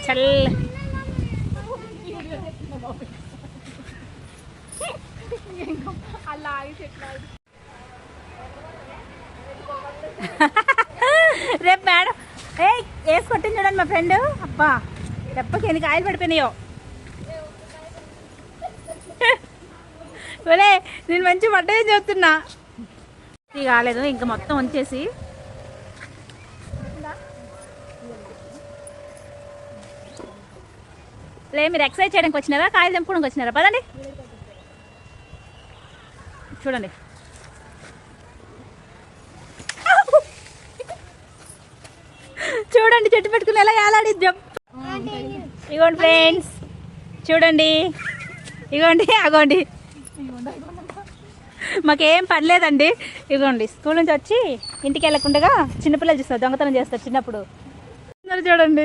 చల్ రేపు మేడం వేసి కొట్టింది చూడండి మా ఫ్రెండ్. అబ్బా దెబ్బకి ఎన్ని కాయలు పడిపోయినాయో. ఒలే నేను మంచి పడ్డే చెప్తున్నా. ఇది కాలేదు ఇంకా మొత్తం ఉంచేసి లే. మీరు ఎక్సర్సైజ్ చేయడానికి వచ్చినారా కాయలు తెంపుకోవడానికి వచ్చినారా? పదండి చూడండి. చూడండి చెట్టు పెట్టుకుని ఎలా ఏలాడి జంప్. ఇగోండి ఫ్రెండ్స్ చూడండి, ఇగోండి అగోండి. మాకేం పర్లేదండి. ఇగోండి స్కూల్ నుంచి వచ్చి ఇంటికి వెళ్ళకుండా చిన్నపిల్లలు చూస్తారు దొంగతనం చేస్తారు చిన్నప్పుడు. చూడండి